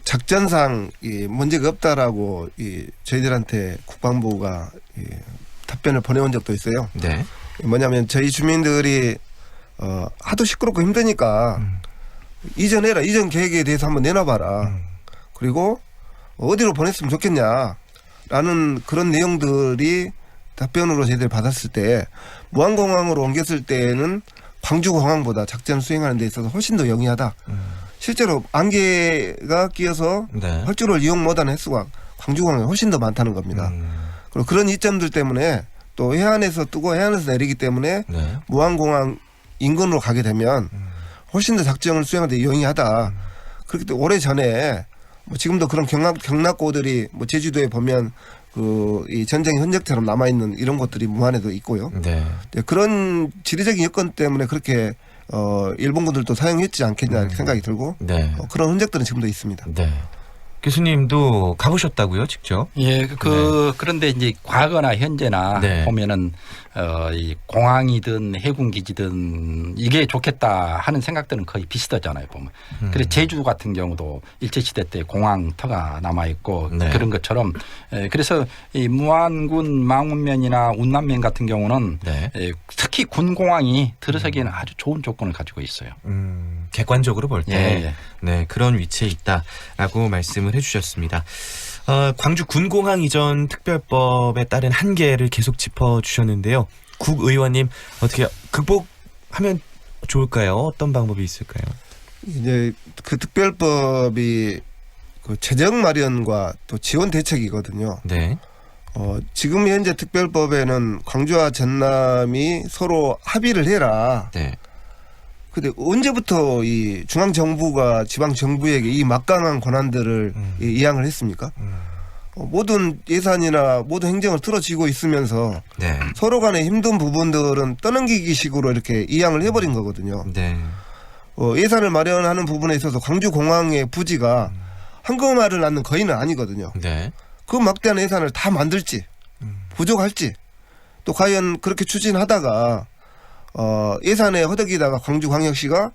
작전상 문제가 없다라고 저희들한테 국방부가 답변을 보내온 적도 있어요. 뭐냐면 저희 주민들이 하도 시끄럽고 힘드니까 이전해라. 이전 계획에 대해서 한번 내놔봐라. 그리고 어디로 보냈으면 좋겠냐라는 그런 내용들이 답변으로 저희들이 받았을 때 무안공항으로 옮겼을 때는 광주공항보다 작전 수행하는 데 있어서 훨씬 더 영리하다. 실제로 안개가 끼어서 네. 활주로를 이용 못하는 횟수가 광주공항에 훨씬 더 많다는 겁니다. 그리고 그런 이점들 때문에 또 해안에서 뜨고 해안에서 내리기 때문에 네. 무안공항 인근으로 가게 되면 훨씬 더 작전을 수행하는 데 용이하다. 그렇기 때문에 오래전에 뭐 지금도 그런 경락고들이 뭐 제주도에 보면 이 전쟁 흔적처럼 남아있는 이런 것들이 무안에도 있고요. 네. 그런 지리적인 여건 때문에 그렇게 일본군들도 사용했지 않겠냐 이렇게 생각이 들고 네. 그런 흔적들은 지금도 있습니다. 네. 교수님도 가보셨다고요, 직접? 예, 그런데 이제 과거나 현재나 네. 보면은 이 공항이든 해군기지든 이게 좋겠다 하는 생각들은 거의 비슷하잖아요, 보면. 그래서 제주 같은 경우도 일제시대 때 공항터가 남아있고 네. 그런 것처럼 그래서 이 무안군 망운면이나 운남면 같은 경우는 네. 특히 군공항이 들어서기에는 아주 좋은 조건을 가지고 있어요. 객관적으로 볼 때 예. 네, 그런 위치에 있다라고 말씀을 해주셨습니다. 광주 군공항 이전 특별법에 따른 한계를 계속 짚어주셨는데요. 국의원님 어떻게 극복하면 좋을까요? 어떤 방법이 있을까요? 이제 그 특별법이 그 재정 마련과 또 지원 대책이거든요. 네. 지금 현재 특별법에는 광주와 전남이 서로 합의를 해라. 네. 근데 언제부터 이 중앙 정부가 지방 정부에게 이 막강한 권한들을 이양을 했습니까? 모든 예산이나 모든 행정을 틀어지고 있으면서 네. 서로 간에 힘든 부분들은 떠넘기기식으로 이렇게 이양을 해버린 거거든요. 네. 예산을 마련하는 부분에 있어서 광주공항의 부지가 한금알을 낳는 거의는 아니거든요. 네. 그 막대한 예산을 다 만들지 부족할지 또 과연 그렇게 추진하다가 예산에 허덕이다가 광주광역시가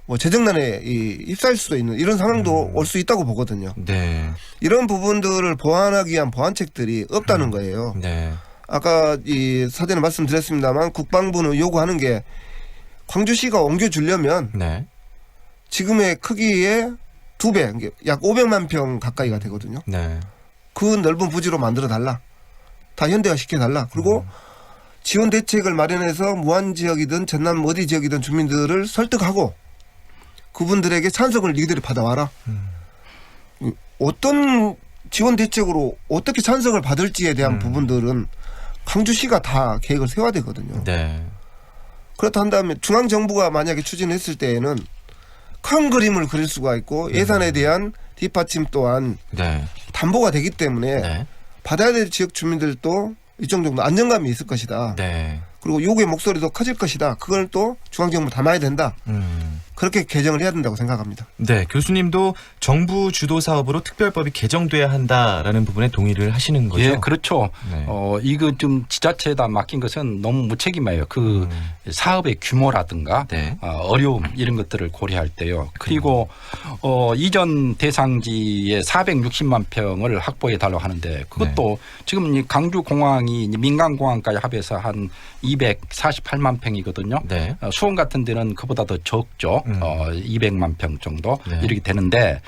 뭐 재정난에 휩싸일 수도 있는 이런 상황도 올 수 있다고 보거든요. 네. 이런 부분들을 보완하기 위한 보완책들이 없다는 거예요. 네. 아까 이 사전에 말씀드렸습니다만 국방부는 요구하는 게 광주시가 옮겨주려면 네. 지금의 크기의 2배, 약 500만 평 가까이가 되거든요. 네. 그 넓은 부지로 만들어 달라. 다 현대화 시켜달라. 그리고 지원 대책을 마련해서 무안 지역이든 전남 어디 지역이든 주민들을 설득하고 그분들에게 찬성을 니들이 받아와라. 어떤 지원 대책으로 어떻게 찬성을 받을지에 대한 부분들은 광주시가 다 계획을 세워야 되거든요. 네. 그렇다 한다면 중앙정부가 만약에 추진했을 때에는 큰 그림을 그릴 수가 있고 예산에 대한 뒷받침 또한 네. 담보가 되기 때문에 네. 받아야 될 지역 주민들도 일정 정도 안정감이 있을 것이다. 네. 그리고 요구의 목소리도 커질 것이다. 그걸 또 중앙정부 담아야 된다. 그렇게 개정을 해야 된다고 생각합니다. 네, 교수님도 정부 주도 사업으로 특별법이 개정돼야 한다라는 부분에 동의를 하시는 거죠? 예, 그렇죠. 네. 이거 좀 지자체에다 맡긴 것은 너무 무책임해요. 그 사업의 규모라든가 네. 어려움 이런 것들을 고려할 때요. 그리고 이전 대상지에 460만 평을 확보해 달라고 하는데 그것도 지금 이 강주공항이 민간공항까지 합해서 한 248만 평이거든요. 네. 수원 같은 데는 그보다 더 적죠. 200만 평 정도 네. 이렇게 되는데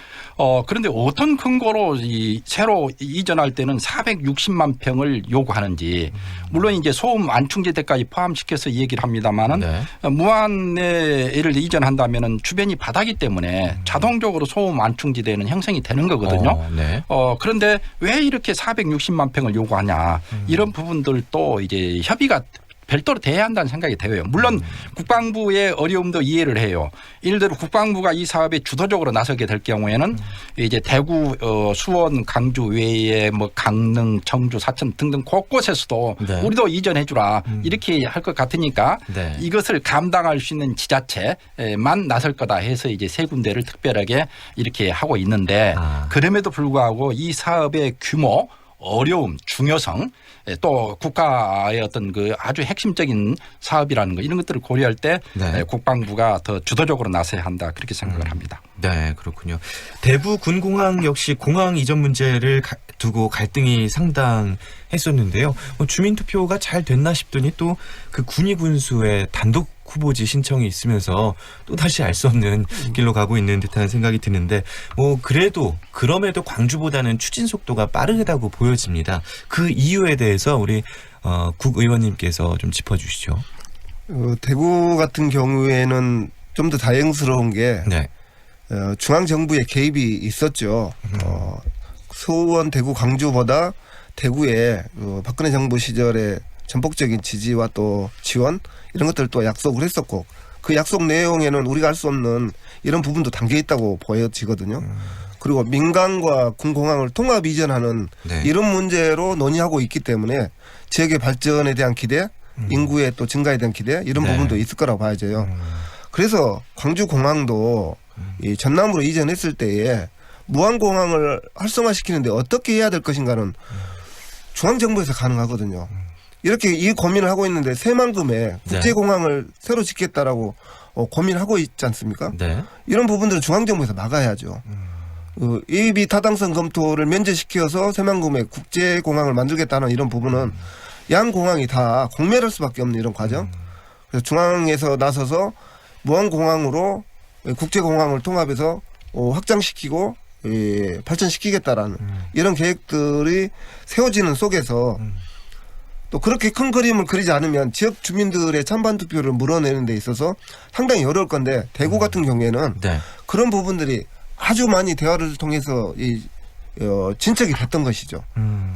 그런데 어떤 근거로 새로 이전할 때는 460만 평을 요구하는지 물론 이제 소음 안충제대까지 포함시켜서 얘기를 합니다만은 네. 무안에 예를 들어 이전한다면은 주변이 바다기 때문에 자동적으로 소음 안충지대는 형성이 되는 거거든요. 네. 그런데 왜 이렇게 460만 평을 요구하냐 이런 부분들도 이제 협의가 별도로 돼야 한다는 생각이 들어요. 물론 국방부의 어려움도 이해를 해요. 예를 들어 국방부가 이 사업에 주도적으로 나서게 될 경우에는 이제 대구, 수원, 강주 외에 뭐 강릉, 청주, 사천 등등 곳곳에서도 네. 우리도 이전해 주라 이렇게 할 것 같으니까 네. 이것을 감당할 수 있는 지자체만 나설 거다 해서 이제 세 군데를 특별하게 이렇게 하고 있는데 그럼에도 불구하고 이 사업의 규모 어려움, 중요성, 또 국가의 어떤 그 아주 핵심적인 사업이라는 거 이런 것들을 고려할 때 네. 국방부가 더 주도적으로 나서야 한다 그렇게 생각을 합니다. 네, 그렇군요. 대부 군공항 역시 공항 이전 문제를 두고 갈등이 상당했었는데요. 주민투표가 잘 됐나 싶더니 또 그 군의군수의 단독 후보지 신청이 있으면서 또 다시 알 수 없는 길로 가고 있는 듯한 생각이 드는데 뭐 그럼에도 광주보다는 추진 속도가 빠르다고 보여집니다. 그 이유에 대해서 우리 국의원님께서 좀 짚어주시죠. 대구 같은 경우에는 좀 더 다행스러운 게 네. 중앙 정부의 개입이 있었죠. 수원, 대구, 광주보다 대구에 박근혜 정부 시절에 전폭적인 지지와 또 지원 이런 것들 또 약속을 했었고 그 약속 내용에는 우리가 알 수 없는 이런 부분도 담겨 있다고 보여지거든요. 그리고 민간과 군공항을 통합 이전하는 네. 이런 문제로 논의하고 있기 때문에 지역의 발전에 대한 기대, 인구의 또 증가에 대한 기대 이런 네. 부분도 있을 거라고 봐야죠. 그래서 광주공항도 이 전남으로 이전했을 때에 무안공항을 활성화시키는데 어떻게 해야 될 것인가는 중앙정부에서 가능하거든요. 이렇게 이 고민을 하고 있는데 새만금에 국제공항을 새로 짓겠다라고 고민하고 있지 않습니까? 네. 이런 부분들은 중앙정부에서 막아야죠. 예비 타당성 검토를 면제시켜서 새만금에 국제공항을 만들겠다는 이런 부분은 양 공항이 다 공멸할 수밖에 없는 이런 과정. 그래서 중앙에서 나서서 무안공항으로 국제공항을 통합해서 확장시키고 발전시키겠다라는 이런 계획들이 세워지는 속에서 또 그렇게 큰 그림을 그리지 않으면 지역 주민들의 찬반 투표를 물어내는 데 있어서 상당히 어려울 건데 대구 같은 경우에는 네. 그런 부분들이 아주 많이 대화를 통해서 진척이 됐던 것이죠.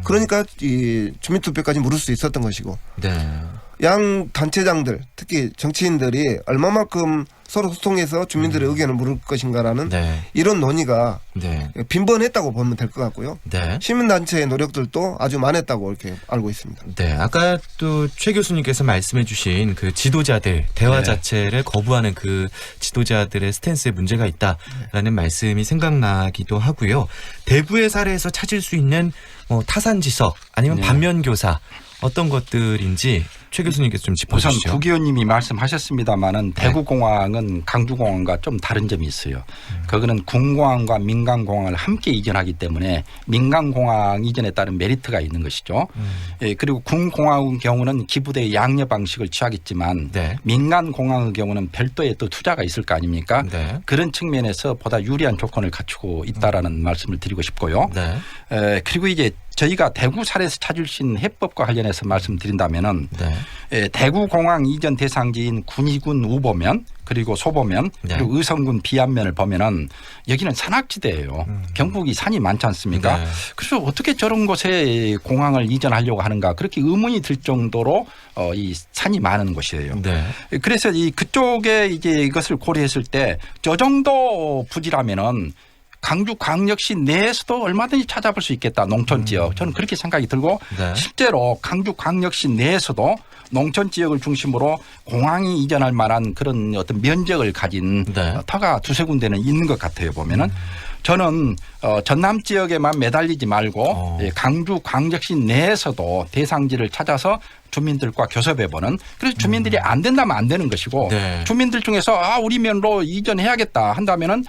그러니까 이 주민투표까지 물을 수 있었던 것이고 네. 양 단체장들 특히 정치인들이 얼마만큼 서로 소통해서 주민들의 의견을 물을 것인가라는 네. 이런 논의가 네. 빈번했다고 보면 될 것 같고요. 네. 시민단체의 노력들도 아주 많았다고 이렇게 알고 있습니다. 네, 아까 또 최 교수님께서 말씀해주신 그 지도자들 대화 네. 자체를 거부하는 그 지도자들의 스탠스에 문제가 있다라는 말씀이 생각나기도 하고요. 대구의 사례에서 찾을 수 있는 타산지석 아니면 네. 반면교사 어떤 것들인지 최 교수님께서 좀 우선 짚어주시죠. 국 의원님이 말씀하셨습니다마는 대구공항은 강주공항과 좀 다른 점이 있어요. 그거는 군공항과 민간공항을 함께 이전하기 때문에 민간공항 이전에 따른 메리트가 있는 것이죠. 예, 그리고 군공항의 경우는 기부대의 양녀 방식을 취하겠지만 네. 민간공항의 경우는 별도의 또 투자가 있을 거 아닙니까? 네. 그런 측면에서 보다 유리한 조건을 갖추고 있다라는 말씀을 드리고 싶고요. 네. 그리고 이제 저희가 대구 사례에서 찾을 수 있는 해법과 관련해서 말씀드린다면은 네. 대구공항 이전 대상지인 군위군 우보면 그리고 소보면 네. 그리고 의성군 비안면을 보면은 여기는 산악지대예요. 경북이 산이 많지 않습니까? 네. 그래서 어떻게 저런 곳에 공항을 이전하려고 하는가 그렇게 의문이 들 정도로 이 산이 많은 곳이에요. 네. 그래서 이 그쪽에 이제 이것을 고려했을 때 저 정도 부지라면은 강주광역시 내에서도 얼마든지 찾아볼 수 있겠다. 농촌 지역. 저는 그렇게 생각이 들고 네. 실제로 강주광역시 내에서도 농촌 지역을 중심으로 공항이 이전할 만한 그런 어떤 면적을 가진 네. 터가 두세 군데는 있는 것 같아요. 보면은 저는 전남 지역에만 매달리지 말고 강주광역시 내에서도 대상지를 찾아서 주민들과 교섭해보는 그래서 주민들이 안 된다면 안 되는 것이고 네. 주민들 중에서 우리 면으로 이전해야겠다 한다면은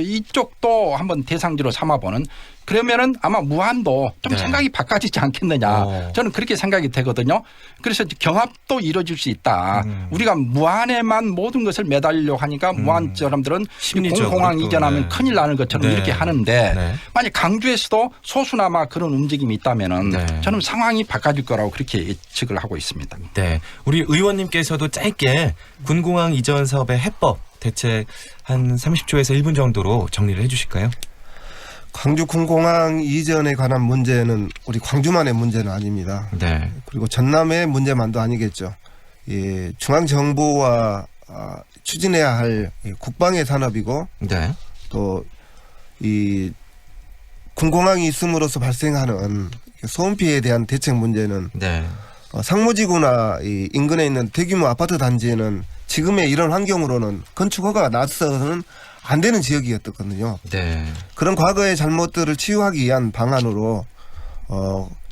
이쪽도 한번 대상지로 삼아보는 그러면은 아마 무안도 좀 네. 생각이 바꿔지지 않겠느냐 저는 그렇게 생각이 되거든요. 그래서 경합도 이루어질 수 있다. 우리가 무안에만 모든 것을 매달리려고 하니까 무안 사람들은 심리적으로 공항 또, 이전하면 네. 큰일 나는 것처럼 네. 이렇게 하는데 네. 만약 강주에서도 소수나마 그런 움직임이 있다면은 네. 저는 상황이 바꿔질 거라고 그렇게 예측을 하고 있습니다. 네, 우리 의원님께서도 짧게 군공항 이전 사업의 해법 대책 한 30초에서 1분 정도로 정리를 해주실까요? 광주 군공항 이전에 관한 문제는 우리 광주만의 문제는 아닙니다. 네. 그리고 전남의 문제만도 아니겠죠. 예, 중앙 정부와 추진해야 할 국방의 산업이고 네. 또 이 군공항이 있음으로써 발생하는 소음 피해에 대한 대책 문제는 네. 상무지구나 이 인근에 있는 대규모 아파트 단지에는 지금의 이런 환경으로는 건축 허가가 나서는 안 되는 지역이었거든요. 네. 그런 과거의 잘못들을 치유하기 위한 방안으로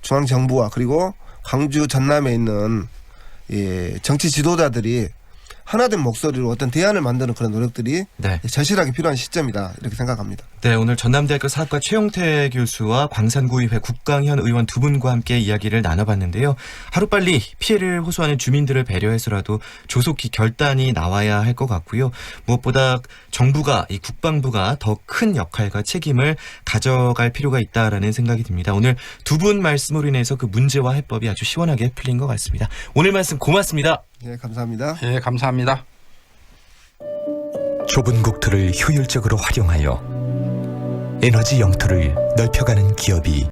중앙 정부와 그리고 광주 전남에 있는 정치 지도자들이 하나된 목소리로 어떤 대안을 만드는 그런 노력들이 네. 절실하게 필요한 시점이다 이렇게 생각합니다. 네, 오늘 전남대학교 사학과 최용태 교수와 광산구의회 국강현 의원 두 분과 함께 이야기를 나눠봤는데요. 하루빨리 피해를 호소하는 주민들을 배려해서라도 조속히 결단이 나와야 할 것 같고요. 무엇보다 정부가, 이 국방부가 더 큰 역할과 책임을 가져갈 필요가 있다라는 생각이 듭니다. 오늘 두 분 말씀으로 인해서 그 문제와 해법이 아주 시원하게 풀린 것 같습니다. 오늘 말씀 고맙습니다. 네, 감사합니다. 예, 감사합니다. 좁은 국토를 효율적으로 활용하여 에너지 영토를 넓혀가는 기업이